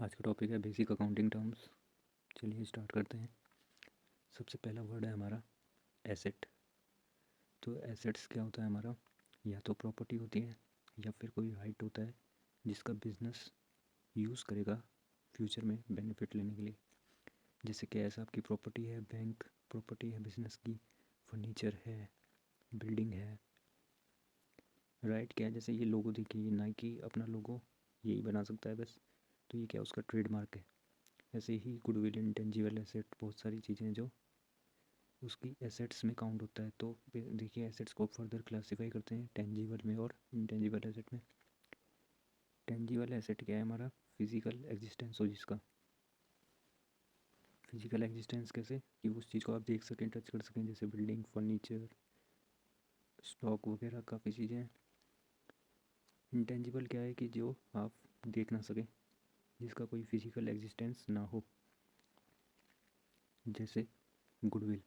आज का टॉपिक है बेसिक अकाउंटिंग टर्म्स। चलिए स्टार्ट करते हैं। सबसे पहला वर्ड है हमारा एसेट। तो एसेट्स क्या होता है हमारा, या तो प्रॉपर्टी होती है या फिर कोई राइट होता है जिसका बिजनेस यूज़ करेगा फ्यूचर में बेनिफिट लेने के लिए। जैसे कि ऐसा आपकी प्रॉपर्टी है, बैंक प्रॉपर्टी है बिजनेस की, फर्नीचर है, बिल्डिंग है। राइट क्या है, जैसे ये लोगो देखिए, नाइकी अपना लोगो यही बना सकता है बस, तो ये क्या उसका ट्रेडमार्क है। ऐसे ही गुडविल, इंटेंजिबल एसेट, बहुत सारी चीज़ें जो उसकी एसेट्स में काउंट होता है। तो देखिए एसेट्स को फर्दर क्लासीफाई करते हैं टेंजिबल में और इंटेंजिबल एसेट में। टेंजिबल एसेट क्या है हमारा, फिजिकल एग्जिस्टेंस हो जिसका। फिजिकल एग्जिस्टेंस कैसे कि उस चीज़ को आप देख सकें, टच कर सकें, जैसे बिल्डिंग, फर्नीचर, स्टॉक वगैरह काफ़ी चीज़ें हैं। इंटेंजिबल क्या है कि जो आप देख ना सकें, जिसका कोई फिजिकल एग्जिस्टेंस ना हो, जैसे गुडविल।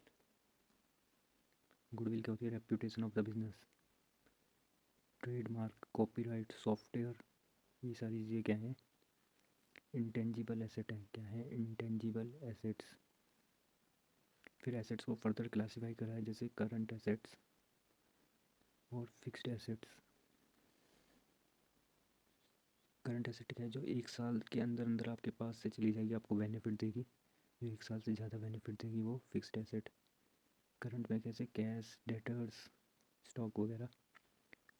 गुडविल क्या होती है, reputation of the business. Trademark, copyright, software, ये सारी चीज़ें क्या हैं, इंटेंजिबल एसेट है। क्या है, इंटेंजिबल एसेट्स। फिर एसेट्स को फर्दर क्लासीफाई करा है, जैसे करंट एसेट्स और फिक्स्ड एसेट्स। करंट एसेट क्या है, जो एक साल के अंदर अंदर आपके पास से चली जाएगी, आपको बेनिफिट देगी, जो एक साल से ज़्यादा बेनिफिट देगी, वो फिक्स्ड एसेट। करंट में कैसे, कैश, डेटर्स, स्टॉक वगैरह।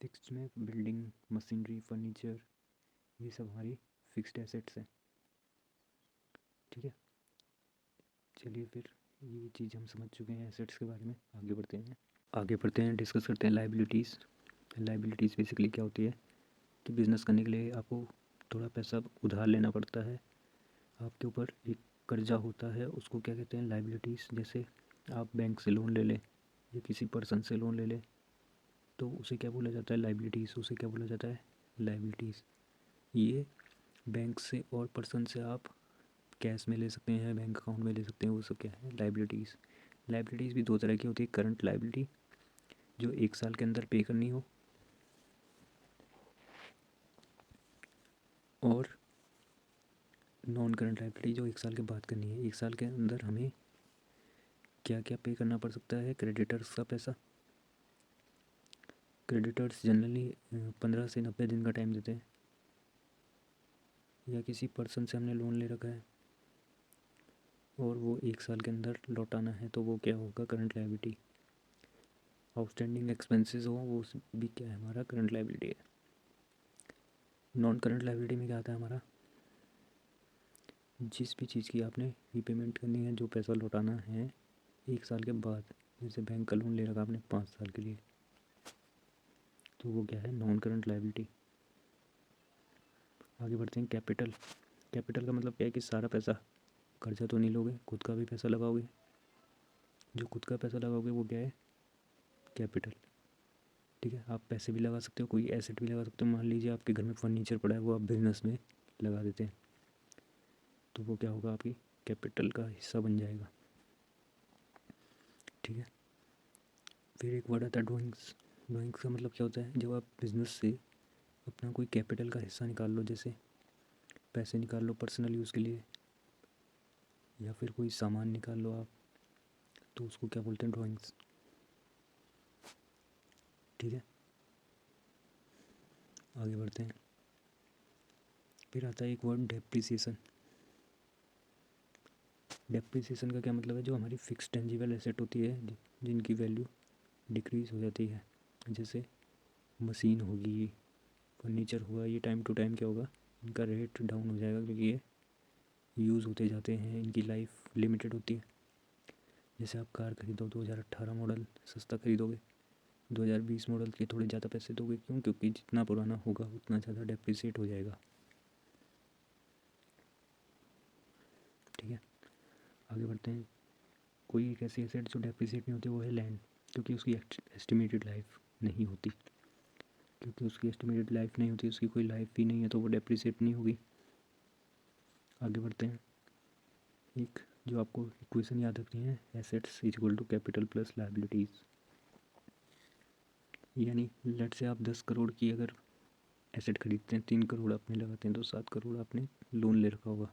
फिक्स्ड में बिल्डिंग, मशीनरी, फर्नीचर, ये सब हमारी फिक्स्ड एसेट्स हैं। ठीक है, चलिए फिर ये चीज़ हम समझ चुके हैं एसेट्स के बारे में। आगे बढ़ते हैं, डिस्कस करते हैं लाइबिलिटीज़। लाइबिलिटीज़ बेसिकली क्या होती है कि बिज़नेस करने के लिए आपको थोड़ा पैसा उधार लेना पड़ता है, आपके ऊपर एक कर्जा होता है, उसको क्या कहते हैं, लाइबिलिटीज़। जैसे आप बैंक से लोन ले लें या किसी पर्सन से लोन ले लें, तो उसे क्या बोला जाता है, लाइबिलिटीज़। उसे क्या बोला जाता है, लाइबिलिटीज़। ये बैंक से और पर्सन से आप कैश में ले सकते हैं, बैंक अकाउंट में ले सकते हैं, वो सब क्या है, लाइबिलिटीज़। लाइबिलिटीज़ भी दो तरह की होती है, करंट लाइबिलिटी जो एक साल के अंदर पे करनी हो, और नॉन करंट लाइबिलिटी जो एक साल के बाद करनी है। एक साल के अंदर हमें क्या क्या पे करना पड़ सकता है, क्रेडिटर्स का पैसा। क्रेडिटर्स जनरली 15 से 90 दिन का टाइम देते हैं, या किसी पर्सन से हमने लोन ले रखा है और वो एक साल के अंदर लौटाना है, तो वो क्या होगा, करंट लाइबिलिटी। आउटस्टैंडिंग एक्सपेंसेस हो, वो भी क्या है, हमारा करंट लाइबिलिटी है। नॉन करंट लाइबिलिटी में क्या आता है हमारा, जिस भी चीज़ की आपने रीपेमेंट करनी है, जो पैसा लौटाना है एक साल के बाद। जैसे बैंक का लोन ले रखा आपने 5 साल के लिए, तो वो क्या है, नॉन करंट लाइबिलिटी। आगे बढ़ते हैं, कैपिटल। कैपिटल का मतलब क्या है कि सारा पैसा, कर्जा तो नहीं लोगे, खुद का भी पैसा लगाओगे। जो खुद का पैसा लगाओगे वो क्या है, कैपिटल। ठीक है, आप पैसे भी लगा सकते हो, कोई एसेट भी लगा सकते हो। मान लीजिए आपके घर में फर्नीचर पड़ा है, वो आप बिजनेस में लगा देते हैं, तो वो क्या होगा, आपकी कैपिटल का हिस्सा बन जाएगा। ठीक है, फिर एक वर्ड आता है ड्राइंग्स। ड्राइंग्स का मतलब क्या होता है, जब आप बिजनेस से अपना कोई कैपिटल का हिस्सा निकाल लो, जैसे पैसे निकाल लो पर्सनल यूज़ के लिए, या फिर कोई सामान निकाल लो आप, तो उसको क्या बोलते हैं, ड्राइंग्स। ठीक है, आगे बढ़ते हैं। फिर आता है एक वर्ड डेप्रिसिएशन। डेप्रिसिएशन का क्या मतलब है, जो हमारी फिक्स टेंजिबल एसेट होती है जिनकी वैल्यू डिक्रीज़ हो जाती है, जैसे मशीन होगी, फर्नीचर हुआ, ये टाइम टू टाइम क्या होगा, इनका रेट डाउन हो जाएगा, क्योंकि ये यूज़ होते जाते हैं, इनकी लाइफ लिमिटेड होती है। जैसे आप कार खरीदो 2018 मॉडल, सस्ता खरीदोगे, 2020 मॉडल के थोड़े ज़्यादा पैसे दोगे, क्यों, क्योंकि जितना पुराना होगा उतना ज़्यादा डेप्रिसिएट हो जाएगा। ठीक है, आगे बढ़ते हैं। कोई एक ऐसी एसेट जो डेप्रिसिएट नहीं होती, वो है लैंड, क्योंकि उसकी एस्टिमेटेड लाइफ नहीं होती। क्योंकि उसकी एस्टिमेटेड लाइफ नहीं होती, उसकी कोई लाइफ ही नहीं है, तो वो डेप्रिसिएट नहीं होगी। आगे बढ़ते हैं। एक जो आपको इक्वेशन याद रखनी है, assets is equal to capital plus liabilities. यानी लेट से आप 10 करोड़ की अगर एसेट खरीदते हैं, 3 करोड़ आपने लगाते हैं, तो 7 करोड़ आपने लोन ले रखा होगा,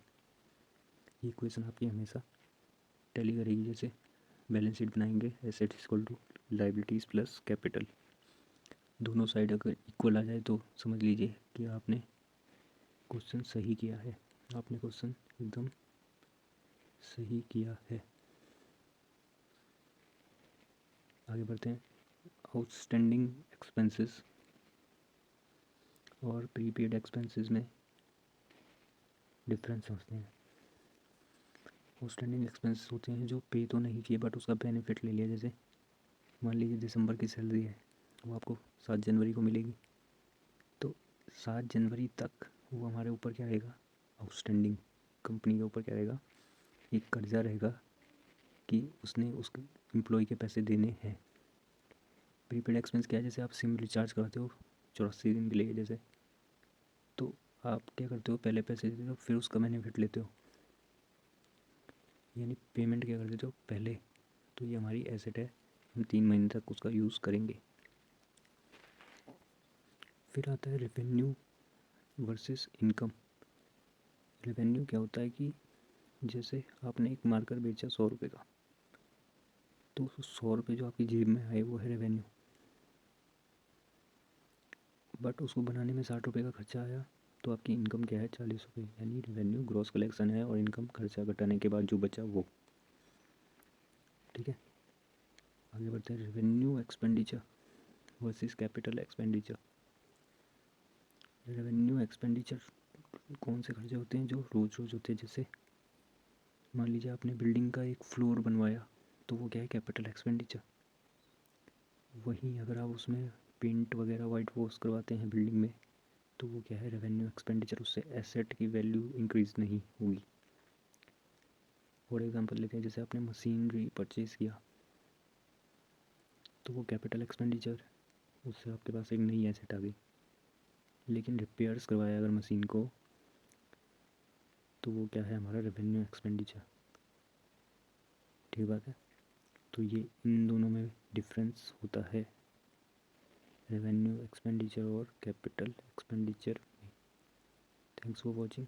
ये इक्वेशन आपकी हमेशा टैली करेगी। जैसे बैलेंस शीट बनाएंगे, asset equal to liabilities plus capital, दोनों साइड अगर इक्वल आ जाए तो समझ लीजिए कि आपने क्वेश्चन सही किया है, आपने क्वेश्चन एकदम सही किया है। आगे बढ़ते हैं। आउटस्टैंडिंग एक्सपेंसेस और प्रीपेड एक्सपेंसेस में डिफरेंस समझते हैं। आउटस्टैंडिंग एक्सपेंसेस होते हैं जो पे तो नहीं किए बट उसका बेनिफिट ले लिया। जैसे मान लीजिए दिसंबर की सैलरी है, वो आपको 7 जनवरी को मिलेगी, तो 7 जनवरी तक वो हमारे ऊपर क्या रहेगा, आउटस्टैंडिंग कंपनी के ऊपर क्या रहेगा, एक कर्जा रहेगा कि उसने उस एम्प्लॉय के पैसे देने हैं। प्रीपेड एक्सपेंस क्या है, जैसे आप सिम रिचार्ज कराते हो 84 दिन के लिए जैसे, तो आप क्या करते हो, पहले पैसे देते हो फिर उसका बेनिफिट लेते हो, यानी पेमेंट क्या कर देते हो पहले। तो ये हमारी एसेट है, हम 3 महीने तक उसका यूज़ करेंगे। फिर आता है रेवेन्यू वर्सेस इनकम। रेवेन्यू क्या होता है कि जैसे आपने एक मार्कर बेचा 100 रुपये का, तो उस 100 रुपये जो आपकी जेब में आए वो है रेवेन्यू। बट उसको बनाने में 60 रुपये का खर्चा आया, तो आपकी इनकम क्या है, 40 रुपये। यानी रेवेन्यू ग्रॉस कलेक्शन है और इनकम खर्चा घटाने के बाद जो बचा वो। ठीक है, आगे बढ़ते हैं। Revenue expenditure versus capital expenditure. Revenue expenditure कौन से खर्चे होते हैं, जो रोज़ रोज़ होते हैं। जैसे मान लीजिए आपने बिल्डिंग का एक फ्लोर बनवाया, तो वो क्या है, कैपिटल एक्सपेंडिचर। वहीं अगर आप उसमें पेंट वगैरह वाइट वॉश करवाते हैं बिल्डिंग में, तो वो क्या है, रेवेन्यू एक्सपेंडिचर। उससे एसेट की वैल्यू इंक्रीज़ नहीं होगी। फॉर एग्जांपल लेते हैं, जैसे आपने मशीनरी परचेज़ किया, तो वो कैपिटल एक्सपेंडिचर, उससे आपके पास एक नई एसेट आ गई। लेकिन रिपेयर्स करवाया अगर मशीन को, तो वो क्या है, हमारा रेवेन्यू एक्सपेंडिचर। ठीक बात है। तो ये इन दोनों में डिफरेंस होता है, रेवेन्यू एक्सपेंडिचर और कैपिटल एक्सपेंडिचर में। Thanks for watching.